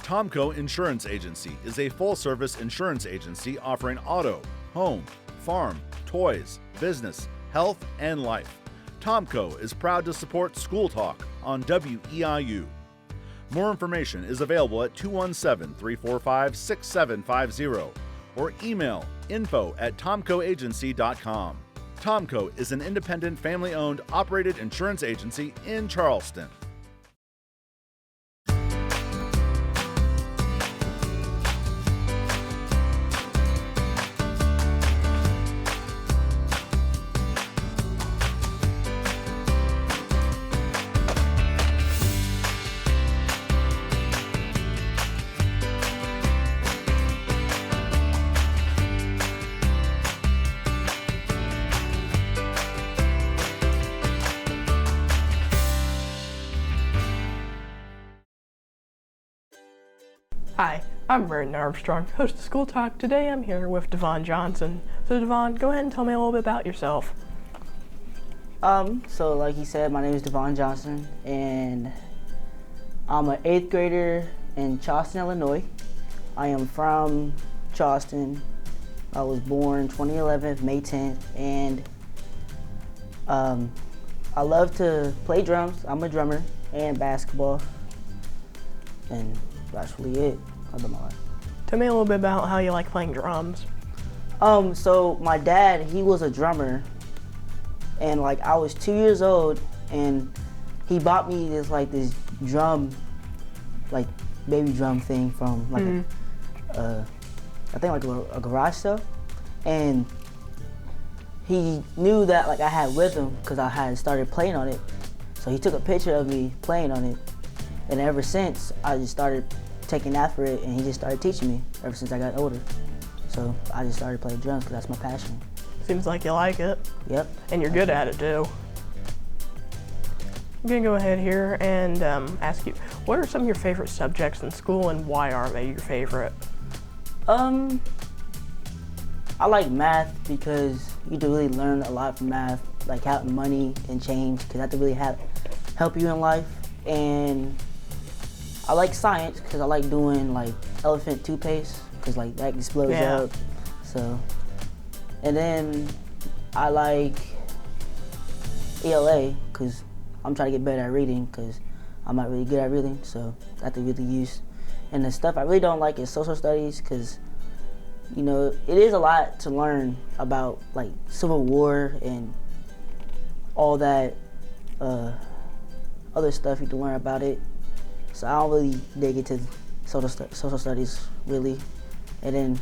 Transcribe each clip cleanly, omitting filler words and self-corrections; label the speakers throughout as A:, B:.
A: Tomco Insurance Agency is a full-service insurance agency offering auto, home, farm, toys, business, health, and life. Tomco is proud to support School Talk on WEIU. More information is available at 217-345-6750 or email info@tomcoagency.com. Tomco is an independent, family-owned, operated insurance agency in Charleston.
B: Hi, I'm Brayden Armstrong, host of School Talk. Today I'm here with Davon Johnson. So Davon, go ahead and tell me a little bit about yourself.
C: So like he said, my name is Davon Johnson, and I'm an 8th grader in Charleston, Illinois. I am from Charleston. I was born 2011, May 10th, and I love to play drums. I'm a drummer, and basketball, and that's really it about my life.
B: Tell me a little bit about how you like playing drums.
C: So my dad, he was a drummer, and like I was 2 years old, and he bought me this drum, like baby drum thing from like I think like a garage sale, and he knew that like I had rhythm because I had started playing on it, so he took a picture of me playing on it, and ever since I just started taking after it, and he just started teaching me ever since I got older. So I just started playing drums because that's my passion.
B: Seems like you like it.
C: Yep.
B: And you're good at it too. I'm gonna go ahead here and ask you, what are some of your favorite subjects in school and why are they your favorite?
C: I like math because you do really learn a lot from math, like counting money and change, because that to really help you in life. And I like science because I like doing like elephant toothpaste because like that explodes up. So, and then I like ELA because I'm trying to get better at reading because I'm not really good at reading, so I have to really use. And the stuff I really don't like is social studies because, you know, it is a lot to learn about like Civil War and all that other stuff you can learn about it. So I don't really dig into social studies really, and then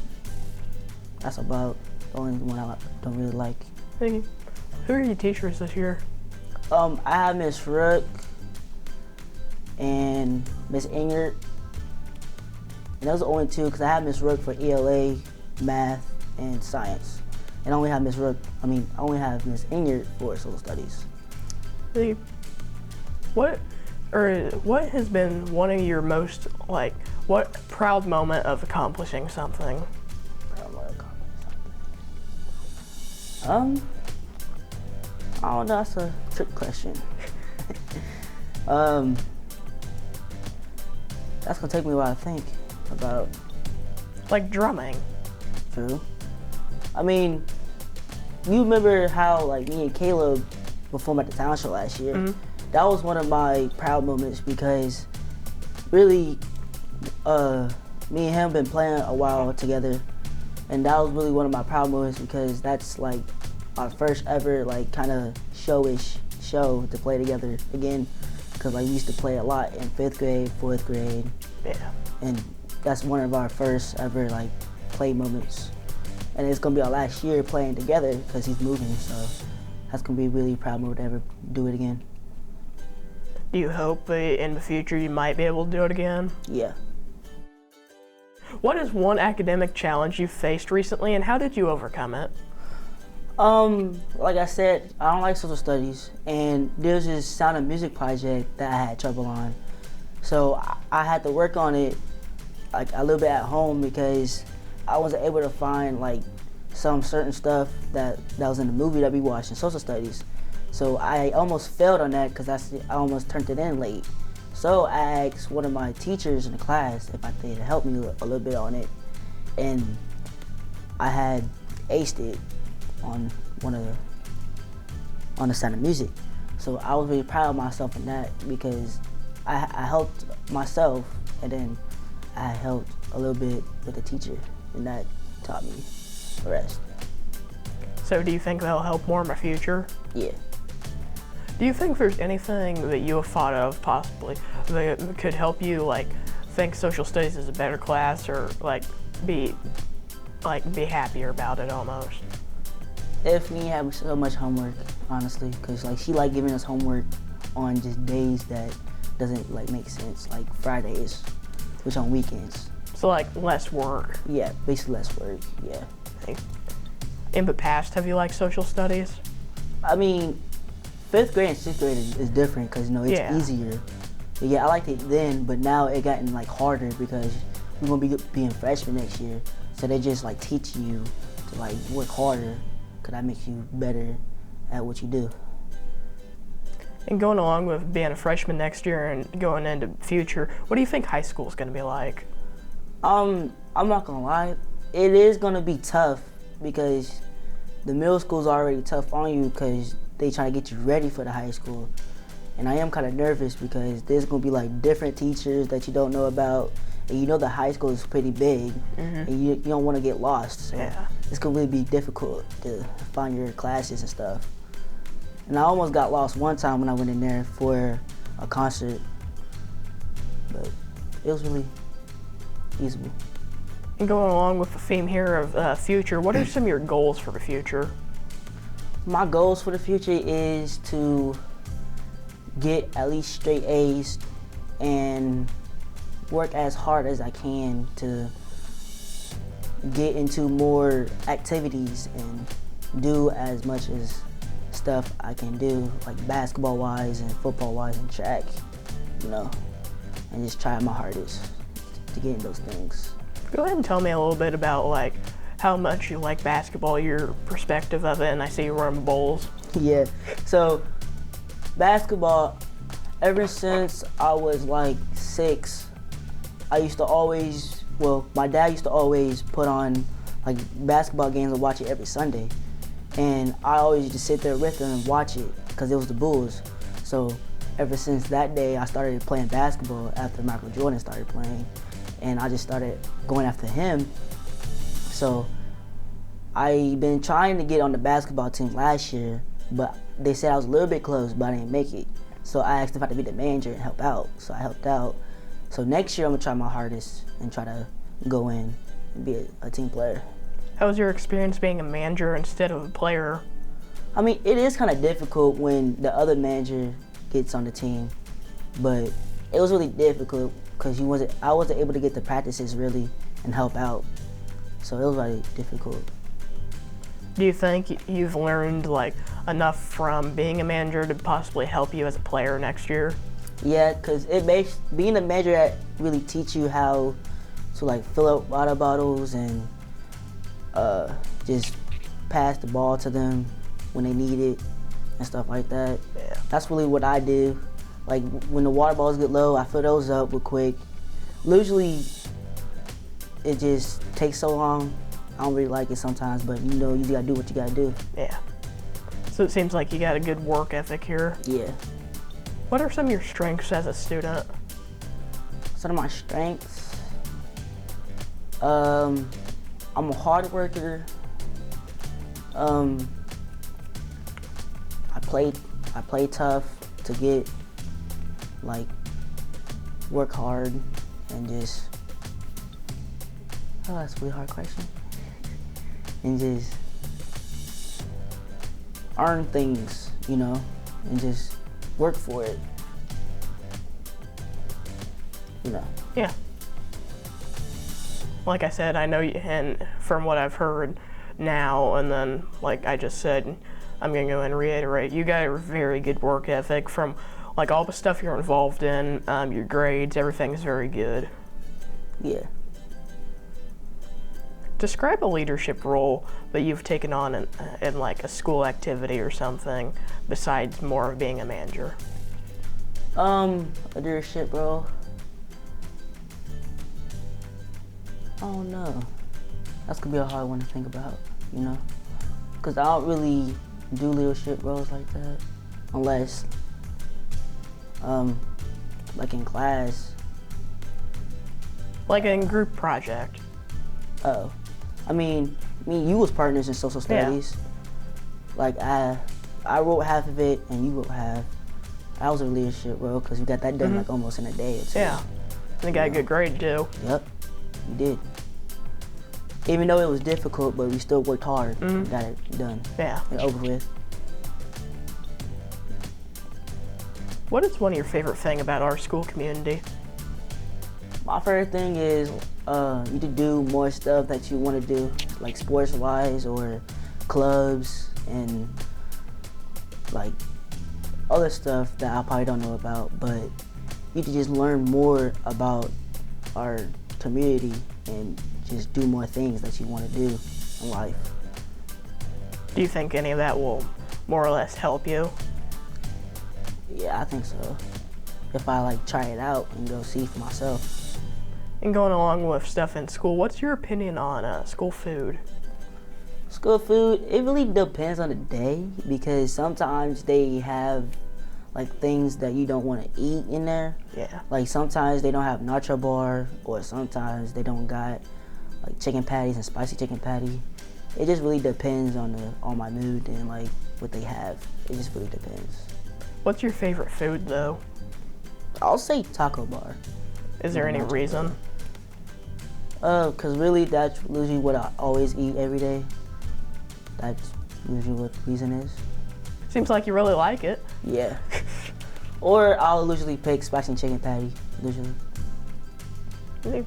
C: that's about the only one I don't really like.
B: Thank you. Who are your teachers this year?
C: I have Miss Rook and Miss Ingert, and those are the only two because I have Miss Rook for ELA, math, and science, and I only have Miss Miss Ingert for social studies.
B: Thank you. What has been one of your most, what proud moment of accomplishing something?
C: I don't know, that's a trick question. That's gonna take me a while to think about.
B: Like drumming.
C: True. I mean, you remember how like me and Caleb performed at the talent show last year? Mm-hmm. That was one of my proud moments because really, me and him been playing a while together, and that was really one of my proud moments because that's like our first ever like kind of showish show to play together again. Because like we used to play a lot in 5th grade, 4th grade, and that's one of our first ever like play moments. And it's gonna be our last year playing together because he's moving, so that's gonna be a really proud moment to ever do it again.
B: Do you hope in the future you might be able to do it again?
C: Yeah.
B: What is one academic challenge you've faced recently and how did you overcome it?
C: Like I said, I don't like social studies, and there's this sound and music project that I had trouble on. So I had to work on it like a little bit at home because I wasn't able to find like some certain stuff that was in the movie that we watched in social studies. So I almost failed on that because I almost turned it in late. So I asked one of my teachers in the class if I could help me a little bit on it, and I had aced it on on the Sound of Music. So I was really proud of myself in that because I helped myself, and then I helped a little bit with the teacher, and that taught me the rest.
B: So do you think that'll help more in the future?
C: Yeah.
B: Do you think there's anything that you have thought of possibly that could help you like think social studies is a better class, or be happier about it almost?
C: If we have so much homework, honestly, because like she like giving us homework on just days that doesn't like make sense, like Fridays, which on weekends.
B: So like less work.
C: Yeah, basically less work. Yeah.
B: In the past, have you liked social studies?
C: I mean, 5th grade and 6th grade is different because it's easier. But yeah, I liked it then, but now it gotten like harder because we're gonna be being freshmen next year, so they just like teach you to like work harder, because that makes you better at what you do.
B: And going along with being a freshman next year and going into the future, what do you think high school is going to be like?
C: I'm not gonna lie, it is gonna be tough because the middle school's already tough on you because they trying to get you ready for the high school. And I am kind of nervous because there's gonna be like different teachers that you don't know about, and you know the high school is pretty big, and you don't want to get lost. So it's gonna really be difficult to find your classes and stuff. And I almost got lost one time when I went in there for a concert, but it was really feasible.
B: And going along with the theme here of future, what are some of your goals for the future?
C: My goals for the future is to get at least straight A's and work as hard as I can to get into more activities and do as much as stuff I can do, like basketball wise and football wise and track, and just try my hardest to get in those things.
B: Go ahead and tell me a little bit about like how much you like basketball, your perspective of it, and I see you run bowls.
C: Yeah, so basketball, ever since I was like 6, I used to always, my dad used to always put on like basketball games and watch it every Sunday. And I always used to sit there with him and watch it because it was the Bulls. So ever since that day, I started playing basketball after Michael Jordan started playing. And I just started going after him. So I've been trying to get on the basketball team last year, but they said I was a little bit close, but I didn't make it. So I asked if I could be the manager and help out. So I helped out. So next year I'm gonna try my hardest and try to go in and be a team player.
B: How was your experience being a manager instead of a player?
C: I mean, it is kind of difficult when the other manager gets on the team, but it was really difficult because I wasn't able to get the practices really and help out. So it was really difficult.
B: Do you think you've learned like enough from being a manager to possibly help you as a player next year?
C: Yeah, because being a manager that really teach you how to like fill up water bottles and just pass the ball to them when they need it and stuff like that.
B: Yeah.
C: That's really what I do. Like when the water bottles get low, I fill those up real quick. Usually it just takes so long. I don't really like it sometimes, but you gotta do what you gotta do.
B: Yeah. So it seems like you got a good work ethic here.
C: Yeah.
B: What are some of your strengths as a student?
C: Some of my strengths, I'm a hard worker. I play tough to get work hard and just that's a really hard question. And just earn things, and just work for it.
B: Yeah. Like I said, I know you, and from what I've heard now, and then like I just said, I'm gonna go and reiterate, you got a very good work ethic from like all the stuff you're involved in, your grades, everything's very good.
C: Yeah.
B: Describe a leadership role that you've taken on in like a school activity or something besides more of being a manager.
C: Leadership role. I don't know. That's gonna be a hard one to think about, you know? Because I don't really do leadership roles like that. Unless, like in class.
B: Like in group project.
C: Oh. I mean, me and you was partners in social studies. Like, I wrote half of it and you wrote half. I was a leadership role because we got that done like almost in a day or two.
B: Yeah. And you got a good grade too.
C: Yep, we did. Even though it was difficult, but we still worked hard and got it done.
B: Yeah.
C: And over with.
B: What is one of your favorite thing about our school community?
C: My favorite thing is you to do more stuff that you want to do, like sports-wise or clubs and like other stuff that I probably don't know about, but you can just learn more about our community and just do more things that you want to do in life.
B: Do you think any of that will more or less help you?
C: Yeah, I think so. If I like try it out and go see for myself.
B: And going along with stuff in school, what's your opinion on school food?
C: School food, it really depends on the day because sometimes they have like things that you don't want to eat in there.
B: Yeah.
C: Like sometimes they don't have nacho bar or sometimes they don't got like chicken patties and spicy chicken patty. It just really depends on my mood and like what they have. It just really depends.
B: What's your favorite food though?
C: I'll say taco bar.
B: Is there any reason?
C: Cause really that's usually what I always eat every day. That's usually what the reason is.
B: Seems like you really like it.
C: Yeah. Or I'll usually pick spicy chicken patty, usually.
B: Okay.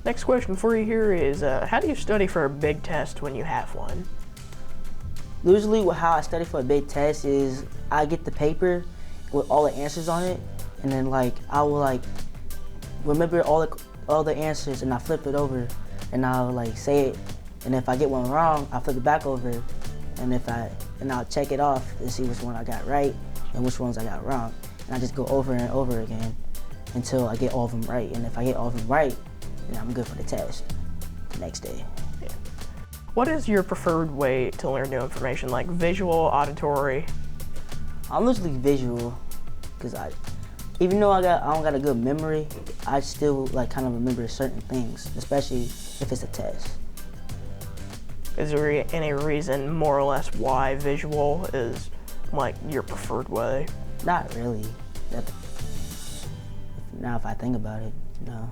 B: Next question for you here is, how do you study for a big test when you have one?
C: Usually how I study for a big test is I get the paper with all the answers on it, and then like I will like remember all the answers and I flip it over and I'll like say it, and if I get one wrong, I flip it back over, and I'll check it off and see which one I got right and which ones I got wrong. And I just go over and over again until I get all of them right. And if I get all of them right, then I'm good for the test the next day.
B: Yeah. What is your preferred way to learn new information, like visual, auditory?
C: I'm usually visual because even though I don't got a good memory, I still like kind of remember certain things, especially if it's a test.
B: Is there any reason, more or less, why visual is like your preferred way?
C: Not really. Now if I think about it, no.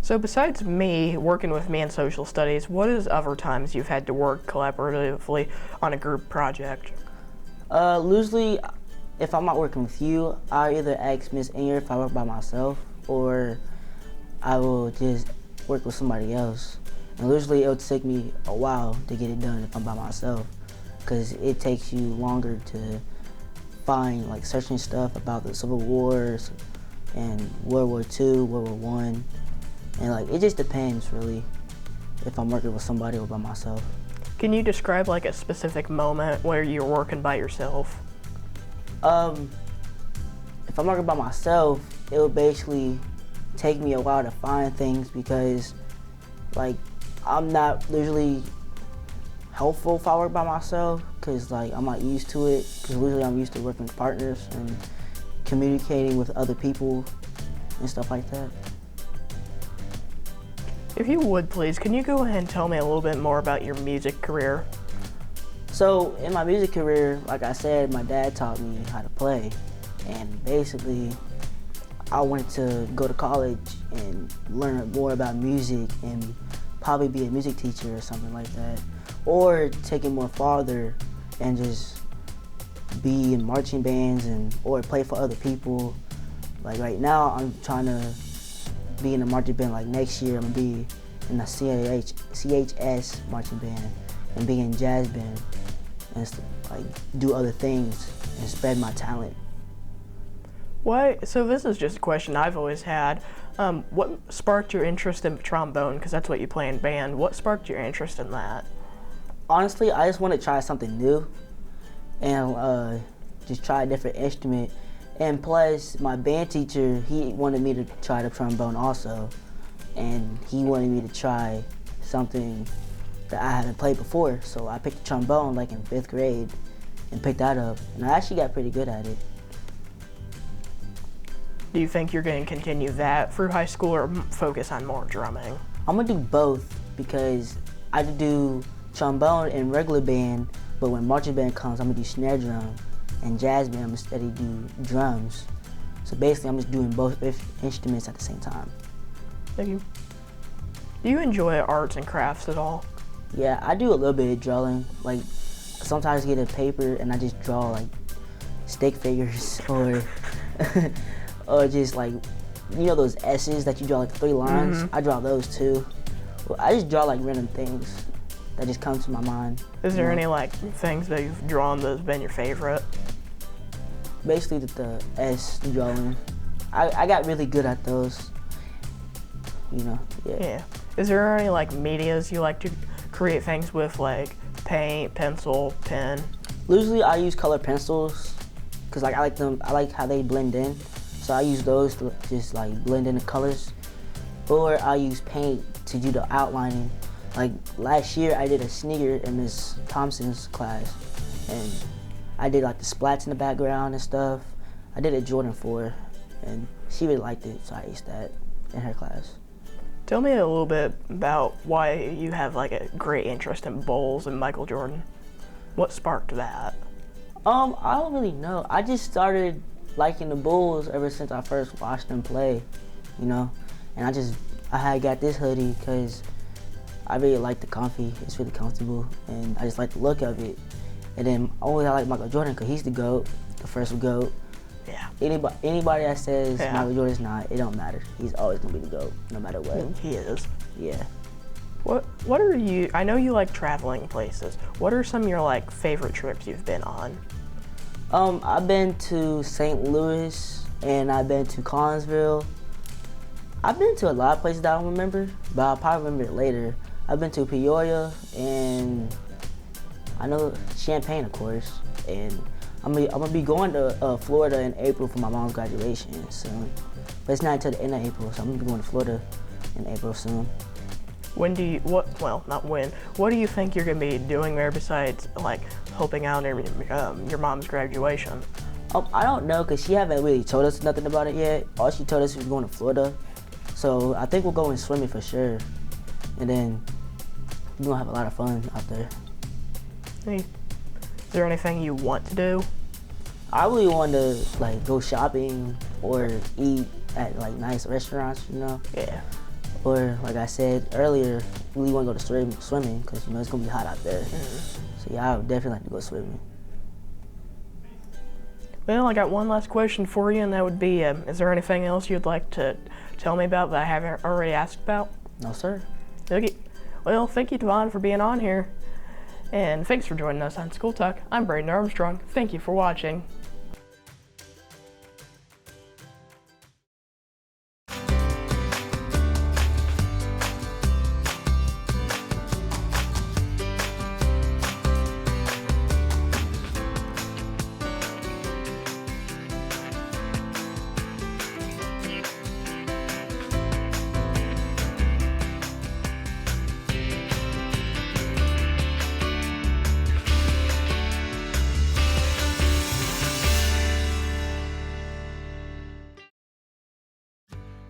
B: So besides me working with me in social studies, what is other times you've had to work collaboratively on a group project?
C: Usually, if I'm not working with you, I either ask Miss Inger if I work by myself, or I will just work with somebody else. And usually it'll take me a while to get it done if I'm by myself, because it takes you longer to find like searching stuff about the Civil Wars and World War II, World War One, and like it just depends really if I'm working with somebody or by myself.
B: Can you describe like a specific moment where you're working by yourself?
C: If I'm working by myself, it will basically take me a while to find things because like I'm not usually helpful if I work by myself because like I'm not used to it, because usually I'm used to working with partners and communicating with other people and stuff like that.
B: If you would please, can you go ahead and tell me a little bit more about your music career?
C: So in my music career, like I said, my dad taught me how to play, and basically I wanted to go to college and learn more about music and probably be a music teacher or something like that, or take it more farther and just be in marching bands or play for other people. Like right now I'm trying to be in a marching band. Like next year I'm gonna be in the CHS marching band and be in jazz band and like do other things and spread my talent.
B: So this is just a question I've always had. What sparked your interest in trombone? Because that's what you play in band. What sparked your interest in that?
C: Honestly, I just want to try something new and just try a different instrument. And plus, my band teacher, he wanted me to try the trombone also. And he wanted me to try something that I haven't played before. So I picked the trombone like in 5th grade and picked that up. And I actually got pretty good at it.
B: Do you think you're going to continue that through high school or focus on more drumming?
C: I'm gonna do both because I do trombone in regular band, but when marching band comes, I'm gonna do snare drum, and jazz band, I'm gonna steady do drums. So basically, I'm just doing both instruments at the same time.
B: Thank you. Do you enjoy arts and crafts at all?
C: Yeah, I do a little bit of drawing. Like, sometimes I get a paper and I just draw like stick figures or or just like, you know those S's that you draw like 3 lines?
B: Mm-hmm.
C: I draw those too. Well, I just draw like random things that just come to my mind.
B: Is there any like things that you've drawn that have been your favorite?
C: Basically the S drawing. I got really good at those. You know,
B: Yeah. Is there any like medias you like to create things with, like paint, pencil, pen?
C: Usually I use colored pencils because like I like them. I like how they blend in. So I use those to just like blend in the colors. Or I use paint to do the outlining. Like last year I did a sneaker in Miss Thompson's class, and I did like the splats in the background and stuff. I did a Jordan 4, and she really liked it, so I used that in her class.
B: Tell me a little bit about why you have like a great interest in Bulls and Michael Jordan. What sparked that?
C: I don't really know. I just started liking the Bulls ever since I first watched them play, you know? And I had got this hoodie because I really like the comfy. It's really comfortable, and I just like the look of it. And then I like Michael Jordan because he's the GOAT, the first GOAT.
B: Yeah.
C: Anybody that says
B: Yeah.
C: Michael Jordan's not, it don't matter. He's always gonna be the GOAT, no matter what.
B: He is.
C: Yeah.
B: What are you, I know you like traveling places. What are some of your like favorite trips you've been on?
C: I've been to St. Louis and I've been to Collinsville. I've been to a lot of places that I don't remember, but I'll probably remember it later. I've been to Peoria and I know Champaign, of course, and I'm gonna be going to Florida in April for my mom's graduation soon. But it's not until the end of April, so I'm gonna be going to Florida in April soon.
B: What do you think you're gonna be doing there besides like helping out in your mom's graduation?
C: I don't know, cause she haven't really told us nothing about it yet. All she told us was going to Florida. So I think we're going swimming for sure. And then we're gonna have a lot of fun out there.
B: Hey, is there anything you want to do?
C: I really want to like go shopping or eat at like nice restaurants, you know?
B: Yeah.
C: Or like I said earlier, really want to go to swimming because you know it's gonna be hot out there. So yeah, I would definitely like to go swimming.
B: Well, I got one last question for you, and that would be, is there anything else you'd like to tell me about that I haven't already asked about?
C: No, sir.
B: Okay. Well, thank you, Davon, for being on here. And thanks for joining us on School Talk. I'm Brayden Armstrong. Thank you for watching.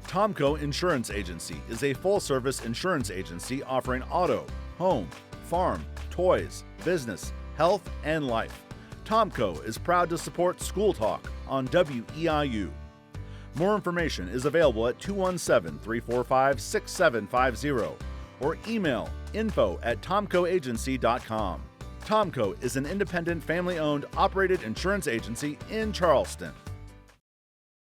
A: Tomco Insurance Agency is a full-service insurance agency offering auto, home, farm, toys, business, health, and life. Tomco is proud to support School Talk on WEIU. More information is available at 217-345-6750 or email info@tomcoagency.com. Tomco is an independent, family-owned, operated insurance agency in Charleston.